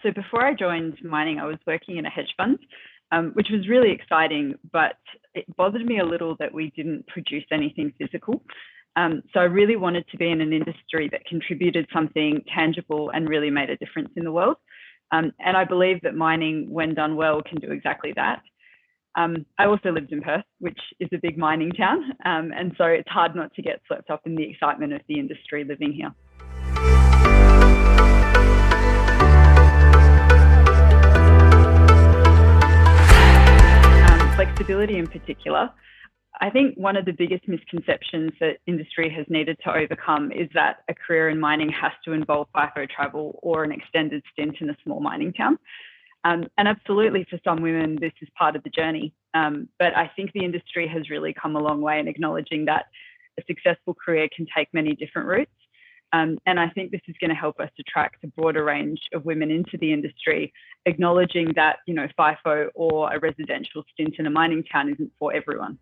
So before I joined mining, I was working in a hedge fund, which was really exciting, but it bothered me a little that we didn't produce anything physical. So I really wanted to be in an industry that contributed something tangible and really made a difference in the world. And I believe that mining, when done well, can do exactly that. I also lived in Perth, which is a big mining town. And so it's hard not to get swept up in the excitement of the industry living here. Flexibility in particular. I think one of the biggest misconceptions that industry has needed to overcome is that a career in mining has to involve FIFO travel or an extended stint in a small mining town. And absolutely, for some women, this is part of the journey. But I think the industry has really come a long way in acknowledging that a successful career can take many different routes. And I think this is going to help us attract a broader range of women into the industry, acknowledging that, FIFO or a residential stint in a mining town isn't for everyone.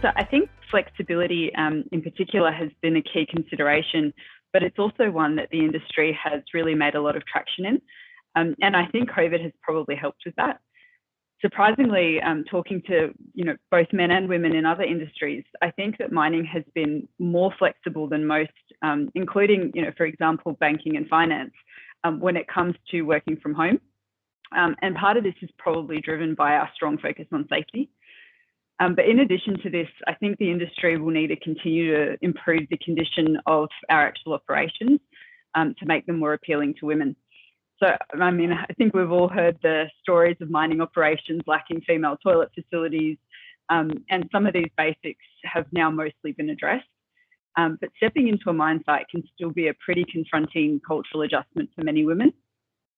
So I think flexibility in particular has been a key consideration, but it's also one that the industry has really made a lot of traction in. And I think COVID has probably helped with that. Surprisingly, talking to both men and women in other industries, I think that mining has been more flexible than most, including, for example, banking and finance, when it comes to working from home. And part of this is probably driven by our strong focus on safety. But in addition to this, I think the industry will need to continue to improve the condition of our actual operations to make them more appealing to women. So, I think we've all heard the stories of mining operations lacking female toilet facilities, and some of these basics have now mostly been addressed. But stepping into a mine site can still be a pretty confronting cultural adjustment for many women.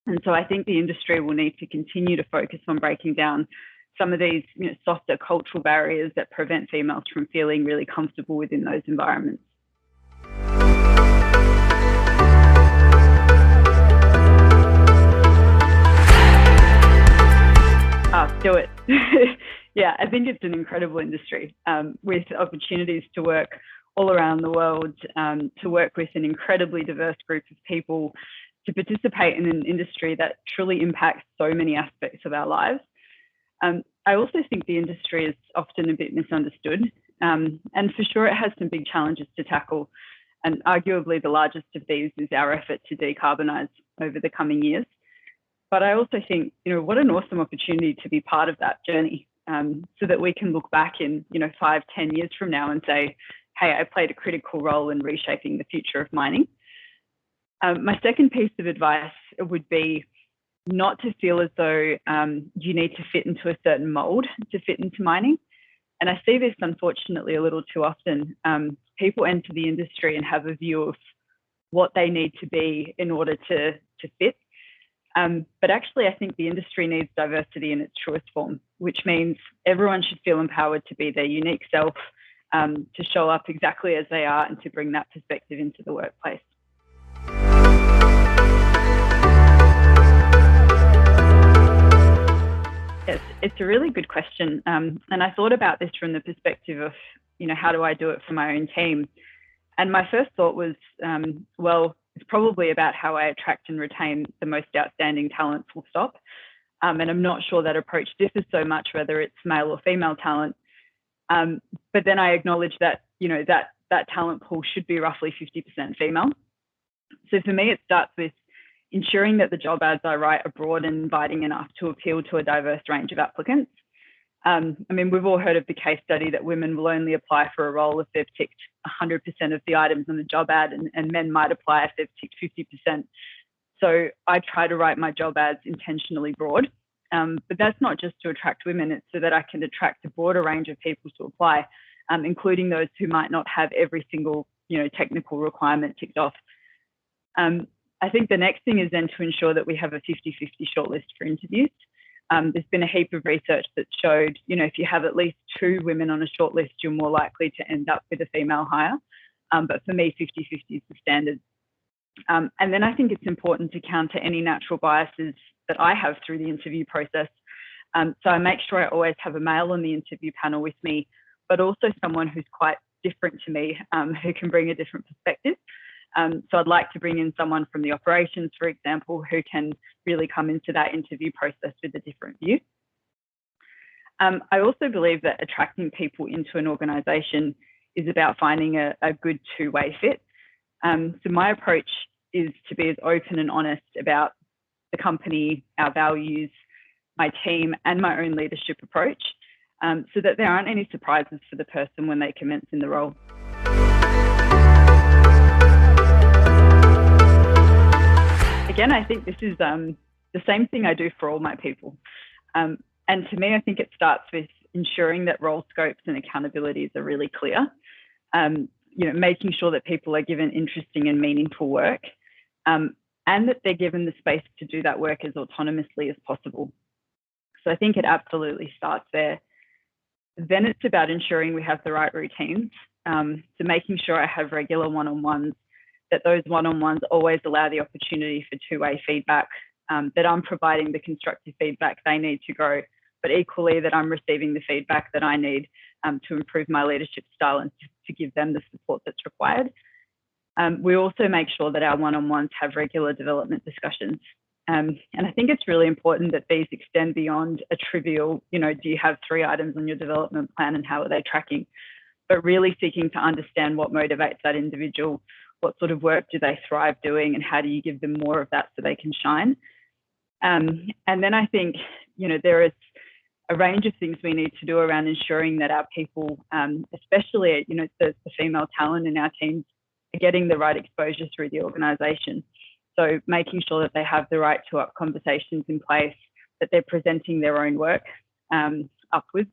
And so I think the industry will need to continue to focus on breaking down some of these softer cultural barriers that prevent females from feeling really comfortable within those environments. Do it. Yeah, I think it's an incredible industry with opportunities to work all around the world, to work with an incredibly diverse group of people, to participate in an industry that truly impacts so many aspects of our lives. I also think the industry is often a bit misunderstood, and for sure it has some big challenges to tackle, and arguably the largest of these is our effort to decarbonise over the coming years. But I also think, what an awesome opportunity to be part of that journey, so that we can look back in, 5, 10 years from now and say, hey, I played a critical role in reshaping the future of mining. My second piece of advice would be not to feel as though you need to fit into a certain mold to fit into mining. And I see this, unfortunately, a little too often. People enter the industry and have a view of what they need to be in order to fit. But actually, I think the industry needs diversity in its truest form, which means everyone should feel empowered to be their unique self, to show up exactly as they are and to bring that perspective into the workplace. Yes, it's a really good question. And I thought about this from the perspective of, how do I do it for my own team? And my first thought was, it's probably about how I attract and retain the most outstanding talent, full stop. And I'm not sure that approach differs so much, whether it's male or female talent. But then I acknowledge that, that talent pool should be roughly 50% female. So for me, it starts with ensuring that the job ads I write are broad and inviting enough to appeal to a diverse range of applicants. We've all heard of the case study that women will only apply for a role if they've ticked 100% of the items on the job ad, and men might apply if they've ticked 50%. So I try to write my job ads intentionally broad, but that's not just to attract women, it's so that I can attract a broader range of people to apply, including those who might not have every single, technical requirement ticked off. I think the next thing is then to ensure that we have a 50-50 shortlist for interviews. There's been a heap of research that showed, if you have at least 2 women on a shortlist, you're more likely to end up with a female hire. But for me, 50-50 is the standard. And then I think it's important to counter any natural biases that I have through the interview process. So I make sure I always have a male on the interview panel with me, but also someone who's quite different to me, who can bring a different perspective. So I'd like to bring in someone from the operations, for example, who can really come into that interview process with a different view. I also believe that attracting people into an organisation is about finding a good two-way fit. So my approach is to be as open and honest about the company, our values, my team, and my own leadership approach, so that there aren't any surprises for the person when they commence in the role. Again, I think this is the same thing I do for all my people. And to me, I think it starts with ensuring that role scopes and accountabilities are really clear. Making sure that people are given interesting and meaningful work, and that they're given the space to do that work as autonomously as possible. So I think it absolutely starts there. Then it's about ensuring we have the right routines. So making sure I have regular one-on-ones, that those one-on-ones always allow the opportunity for two-way feedback, that I'm providing the constructive feedback they need to grow, but equally that I'm receiving the feedback that I need to improve my leadership style and to give them the support that's required. We also make sure that our one-on-ones have regular development discussions. And I think it's really important that these extend beyond a trivial, do you have 3 items on your development plan and how are they tracking? But really seeking to understand what motivates that individual, what sort of work do they thrive doing, and how do you give them more of that so they can shine? And then I think, there is a range of things we need to do around ensuring that our people, especially, the female talent in our teams, are getting the right exposure through the organisation. So making sure that they have the right to up conversations in place, that they're presenting their own work upwards,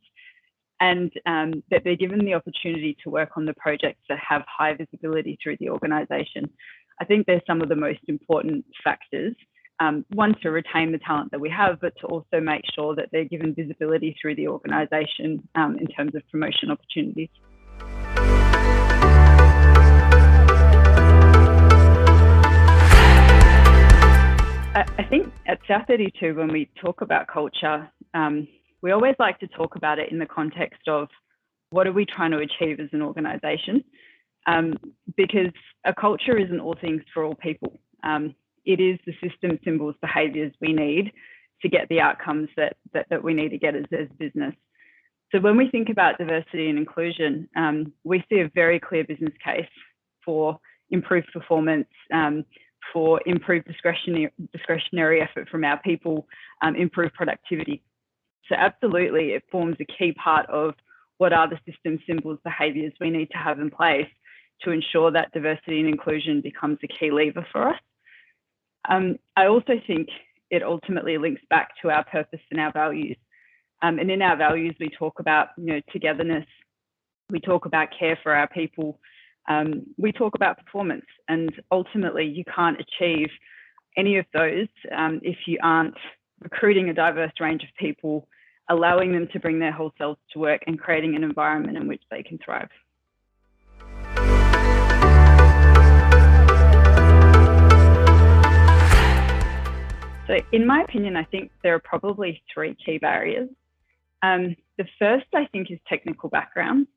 and that they're given the opportunity to work on the projects that have high visibility through the organisation. I think they're some of the most important factors. One, to retain the talent that we have, but to also make sure that they're given visibility through the organisation in terms of promotion opportunities. I think at South 32, when we talk about culture, we always like to talk about it in the context of what are we trying to achieve as an organisation, because a culture isn't all things for all people. It is the system, symbols, behaviours we need to get the outcomes that we need to get as business. So when we think about diversity and inclusion, we see a very clear business case for improved performance, for improved discretionary effort from our people, improved productivity. So absolutely, it forms a key part of what are the system, symbols, behaviours we need to have in place to ensure that diversity and inclusion becomes a key lever for us. I also think it ultimately links back to our purpose and our values. And in our values, we talk about togetherness, we talk about care for our people, we talk about performance, and ultimately you can't achieve any of those if you aren't recruiting a diverse range of people, allowing them to bring their whole selves to work, and creating an environment in which they can thrive. So in my opinion, I think there are probably 3 key barriers. The first, I think, is technical background.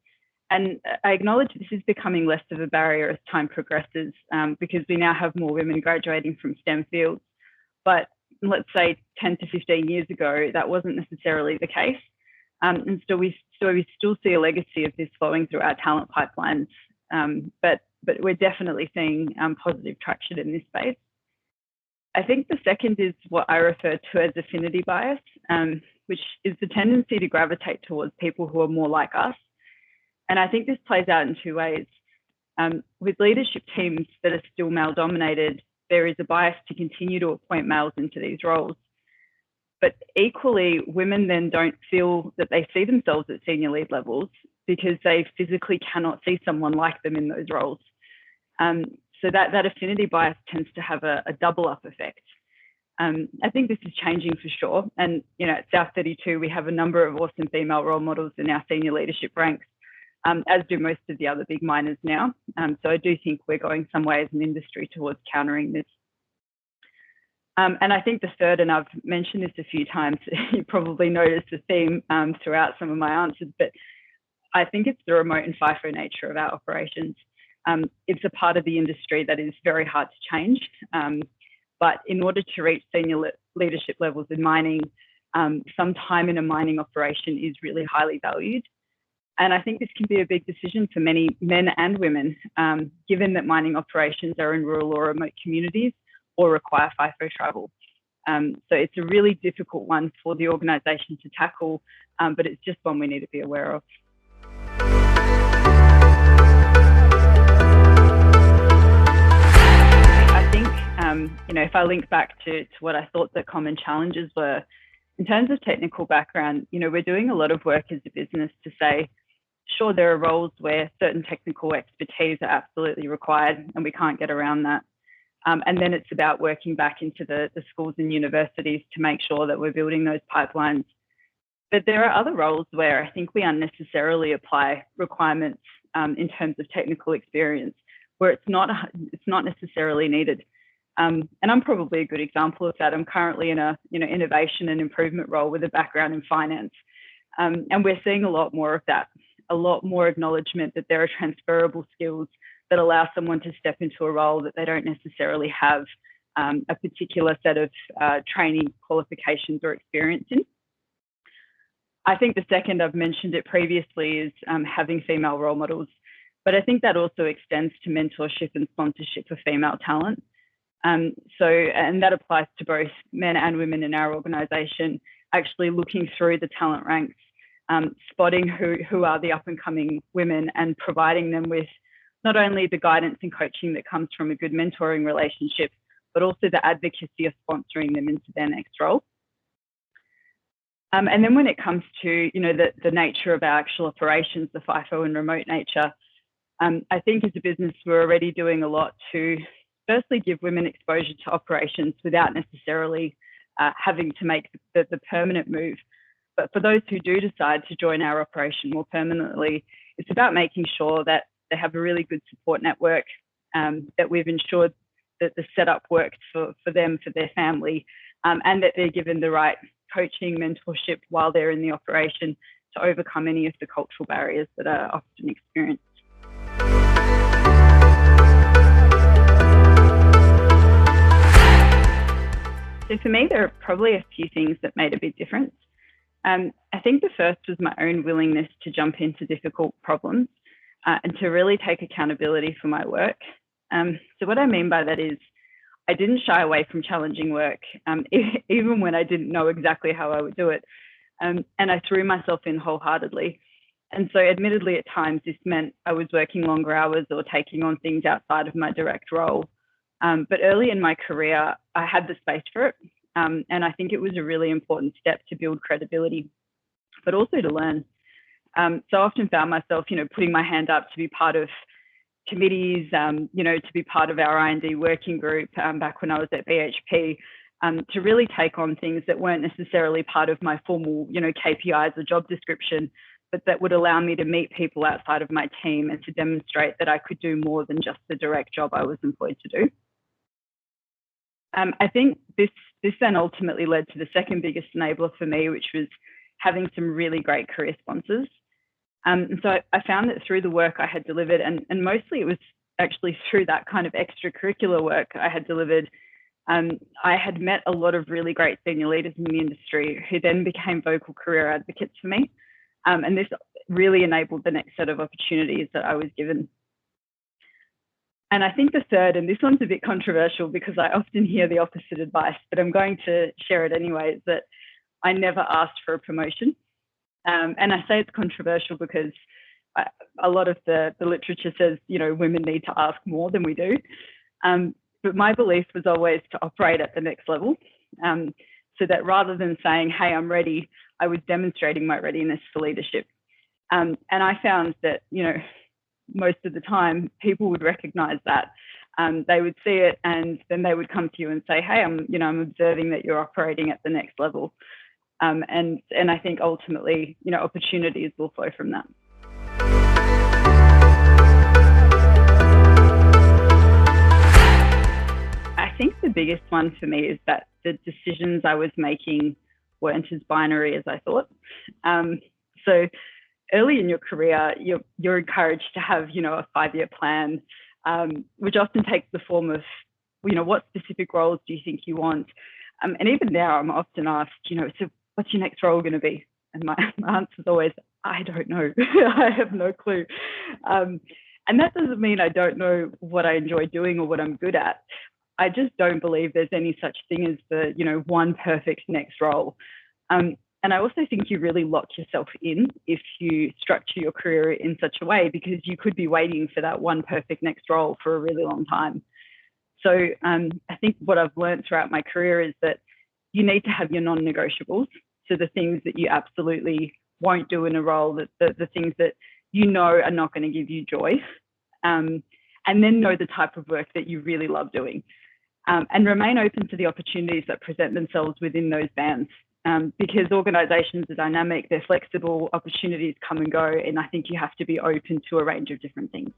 And I acknowledge this is becoming less of a barrier as time progresses, because we now have more women graduating from STEM fields. But let's say 10 to 15 years ago, that wasn't necessarily the case. And so we still see a legacy of this flowing through our talent pipelines. But we're definitely seeing positive traction in this space. I think the second is what I refer to as affinity bias, which is the tendency to gravitate towards people who are more like us. And I think this plays out in 2 ways. With leadership teams that are still male-dominated, there is a bias to continue to appoint males into these roles. But equally, women then don't feel that they see themselves at senior lead levels because they physically cannot see someone like them in those roles. So that affinity bias tends to have a double up effect. I think this is changing for sure. And at South 32, we have a number of awesome female role models in our senior leadership ranks, as do most of the other big miners now. So I do think we're going some way as an industry towards countering this. And I think the third, and I've mentioned this a few times, you probably noticed a theme throughout some of my answers, but I think it's the remote and FIFO nature of our operations. It's a part of the industry that is very hard to change. But in order to reach senior leadership levels in mining, some time in a mining operation is really highly valued. And I think this can be a big decision for many men and women, given that mining operations are in rural or remote communities or require FIFO travel. So it's a really difficult one for the organisation to tackle, but it's just one we need to be aware of. I think, if I link back to what I thought the common challenges were, in terms of technical background, we're doing a lot of work as a business to say, sure, there are roles where certain technical expertise are absolutely required and we can't get around that. And then it's about working back into the schools and universities to make sure that we're building those pipelines. But there are other roles where I think we unnecessarily apply requirements in terms of technical experience, where it's not necessarily needed. And I'm probably a good example of that. I'm currently in a innovation and improvement role with a background in finance, and we're seeing a lot more of that, a lot more acknowledgement that there are transferable skills that allow someone to step into a role that they don't necessarily have a particular set of training, qualifications or experience in. I think the second, I've mentioned it previously, is having female role models, but I think that also extends to mentorship and sponsorship for female talent. And that applies to both men and women in our organisation, actually looking through the talent ranks, spotting who are the up and coming women and providing them with not only the guidance and coaching that comes from a good mentoring relationship, but also the advocacy of sponsoring them into their next role. And then when it comes to, the nature of our actual operations, the FIFO and remote nature, I think as a business, we're already doing a lot to firstly give women exposure to operations without necessarily having to make the permanent move. But for those who do decide to join our operation more permanently, it's about making sure that they have a really good support network, that we've ensured that the setup works for them, for their family, and that they're given the right coaching, mentorship while they're in the operation to overcome any of the cultural barriers that are often experienced. So for me, there are probably a few things that made a big difference. I think the first was my own willingness to jump into difficult problems and to really take accountability for my work. So what I mean by that is I didn't shy away from challenging work, even when I didn't know exactly how I would do it. And I threw myself in wholeheartedly. And so admittedly, at times, this meant I was working longer hours or taking on things outside of my direct role. But early in my career, I had the space for it. And I think it was a really important step to build credibility, but also to learn. So I often found myself, putting my hand up to be part of committees, to be part of our I&D working group back when I was at BHP, to really take on things that weren't necessarily part of my formal, KPIs or job description, but that would allow me to meet people outside of my team and to demonstrate that I could do more than just the direct job I was employed to do. I think this then ultimately led to the second biggest enabler for me, which was having some really great career sponsors. And so I found that through the work I had delivered, and mostly it was actually through that kind of extracurricular work I had delivered, I had met a lot of really great senior leaders in the industry who then became vocal career advocates for me. And this really enabled the next set of opportunities that I was given. And I think the third, and this one's a bit controversial because I often hear the opposite advice, but I'm going to share it anyway, is that I never asked for a promotion. And I say it's controversial because a lot of the literature says, women need to ask more than we do. But my belief was always to operate at the next level. So that rather than saying, hey, I'm ready, I was demonstrating my readiness for leadership. And I found that, most of the time people would recognize that. They would see it and then they would come to you and say, hey, I'm observing that you're operating at the next level. And I think ultimately, opportunities will flow from that. I think the the biggest one for me is that the decisions I was making weren't as binary as I thought. So early in your career, you're encouraged to have, a 5-year plan, which often takes the form of, what specific roles do you think you want? And even now, I'm often asked, so what's your next role going to be? And my answer is always, I don't know. I have no clue. And that doesn't mean I don't know what I enjoy doing or what I'm good at. I just don't believe there's any such thing as the, one perfect next role. And I also think you really lock yourself in if you structure your career in such a way, because you could be waiting for that one perfect next role for a really long time. So I think what I've learned throughout my career is that you need to have your non-negotiables. So the things that you absolutely won't do in a role, the things that are not going to give you joy, and then know the type of work that you really love doing, and remain open to the opportunities that present themselves within those bands. Because organizations are dynamic, they're flexible, opportunities come and go, and I think you have to be open to a range of different things.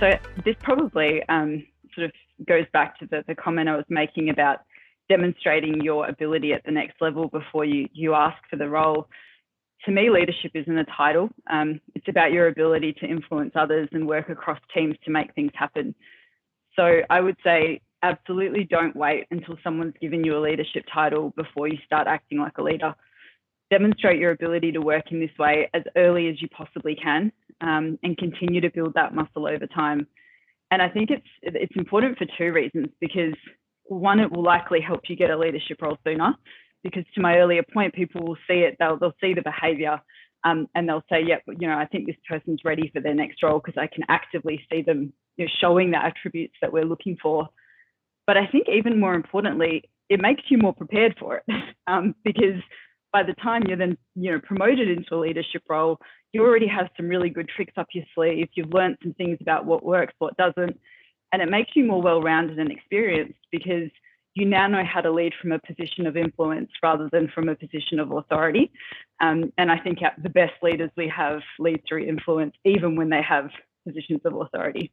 So this probably sort of goes back to the comment I was making about demonstrating your ability at the next level before you ask for the role. To me, leadership isn't a title. It's about your ability to influence others and work across teams to make things happen. So I would say absolutely don't wait until someone's given you a leadership title before you start acting like a leader. Demonstrate your ability to work in this way as early as you possibly can, and continue to build that muscle over time. And I think it's important for 2 reasons, because one, it will likely help you get a leadership role sooner, because to my earlier point, people will see it, they'll see the behavior, and they'll say, yep, I think this person's ready for their next role because I can actively see them showing the attributes that we're looking for. But I think even more importantly, it makes you more prepared for it, because by the time you're then promoted into a leadership role, you already have some really good tricks up your sleeve. You've learned some things about what works, what doesn't, and it makes you more well-rounded and experienced, because you now know how to lead from a position of influence rather than from a position of authority. And I think the best leaders we have lead through influence, even when they have positions of authority.